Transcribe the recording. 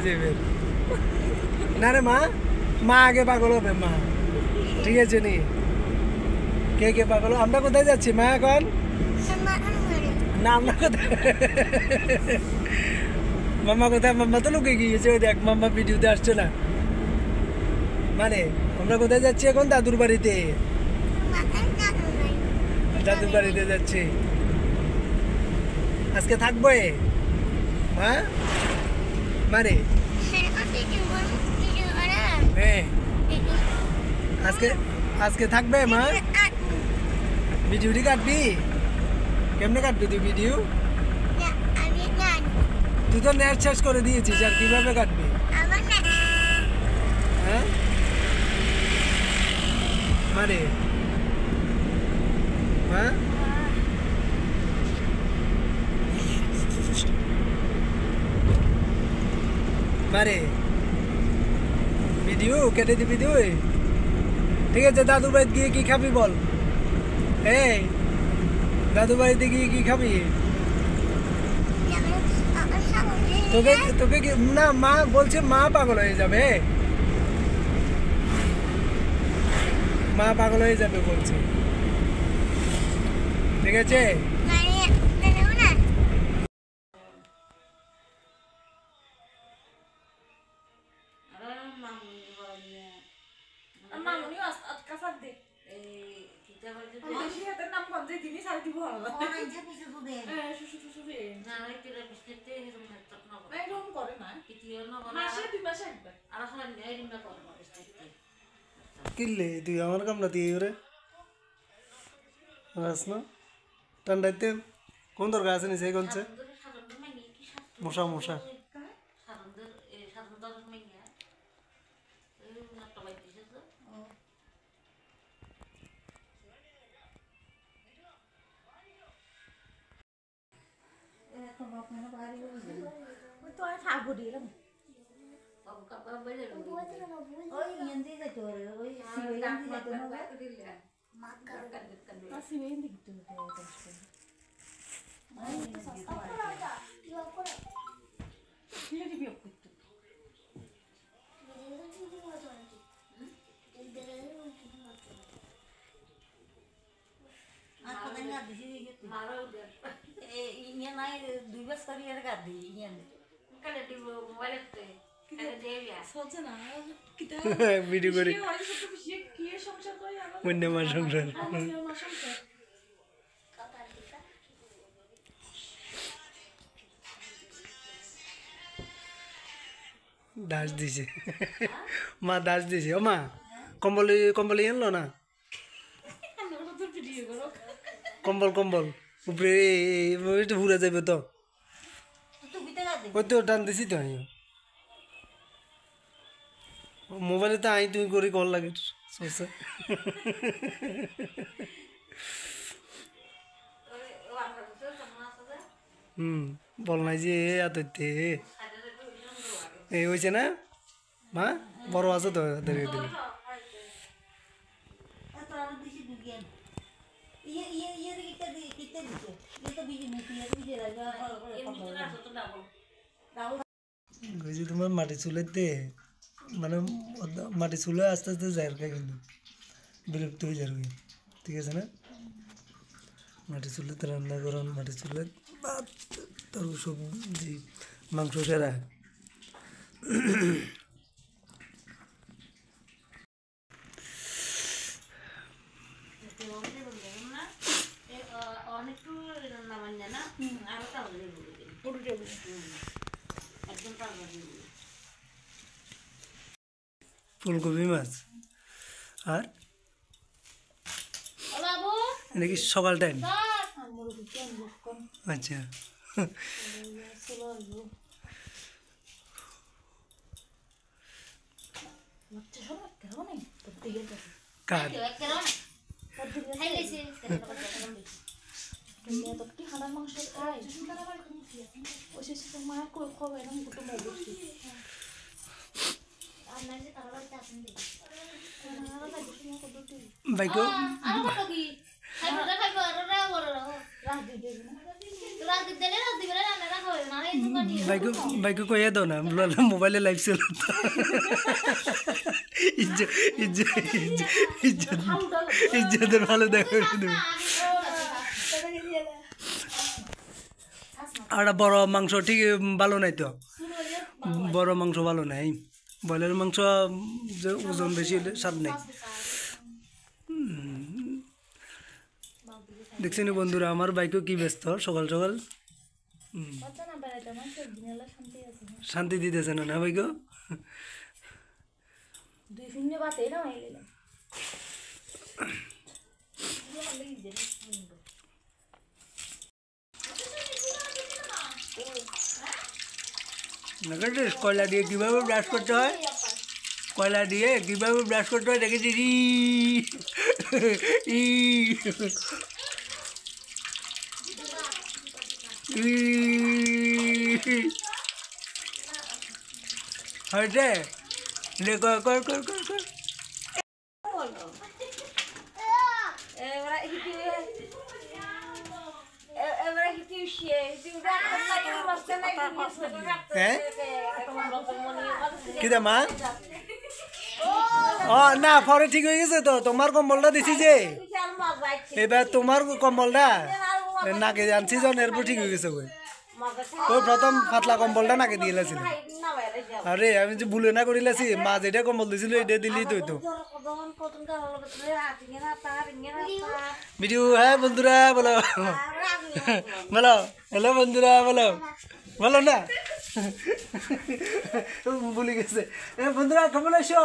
যাবে না রে মা মা আগে পাগল হবে মা ঠিক আছে নি কে কে পাগল আমরা কোথায় যাচ্ছি মা এখন না আমরা কোথায় মাম্মা কোথায় মাম্মা তো লুকে গিয়েছে ওই দেখ মাম্মা ভিডিওতে আসছে না মানে আমরা কোথায় যাচ্ছি এখন দাদুর বাড়িতে দাদুর বাড়িতে যাচ্ছি আজকে থাকবো হ্যাঁ মানে হ্যাঁ আজকে আজকে থাকবে মা ভিডিওটি কাটবি কেমনে কাটবি তুই ভিডিও তুই তো নেট শেষ করে দিয়েছিস আর কিভাবে কাটবি হ্যাঁ মানে হ্যাঁ মারে ভিডিও কেটে দিবি তুই ঠিক আছে দাদুর বাড়িতে গিয়ে কি খাবি বল এই দাদুর বাড়িতে গিয়ে কি খাবি তোকে তোকে না মা বলছে মা পাগল হয়ে যাবে মা পাগল হয়ে যাবে বলছে ঠিক আছে কিনলে তুই আমার কামনা দিয়ে ওরে না ঠান্ডাইতে কোন দরকার আছে নিচে কোনছে মশা মশা ভিডিও করে অন্য মাস সংসার দাস দিছে মা দাস দিছে ও মা কম্বল কম্বল আনলো না কম্বল কম্বল উপরে ঘুরে যাবে তো ওই তো টান দিছি তো আমি মোবাইলে তো আই তুমি করে কল লাগে সোসা বল নাই যে এততে এই হয়েছে না মা বড় আছে তো দিলে তোমার মাটি চুলেতে মানে মাটি চুলে আস্তে আস্তে যায় কিন্তু বিলুপ্ত হয়ে যাবে ঠিক আছে না মাটি চুলেতে রান্না করেন মাটি চুলে তার সবজি মাংস সেরা ফুলকপি মাছ আর এটা কি সকাল টাইম আচ্ছা কার বাইকো বাইক বাইকে কইয়া দাও না মোবাইলে লাইভ ছিল ইজ্জতের ভালো দেখো আর বড় মাংস ঠিক ভালো নাই তো বড় মাংস ভালো নাই ব্রয়লার মাংস যে ওজন বেশি হলে স্বাদ নেই দেখছেন বন্ধুরা আমার বাইকও কি ব্যস্ত সকাল সকাল শান্তি দিতেছে না বাইকও কয়লা দিয়ে কিভাবে ব্রাশ করতে হয় কয়লা দিয়ে কিভাবে ব্রাশ করতে হয় দেখেছি হয়েছে কর কর কর কর কর কিদা মা ও না পরে ঠিক হয়ে গেছে তো তোমার কম্বলটা দিছি যে এবার তোমার কম্বলটা নাকে আনছি যখন এরপর ঠিক হয়ে গেছে ওই প্রথম পাতলা কম্বলটা নাকে দিয়ে লাছিল আরে আমি যে ভুলে না করিলাছি মা যেটা কম্বল দিছিল এটা দিলেই তো হইতো ভিডিও হ্যাঁ বন্ধুরা বলো বলো হ্যালো বন্ধুরা বলো বলো না ভুলে গেছে বন্ধুরা কেমন আছো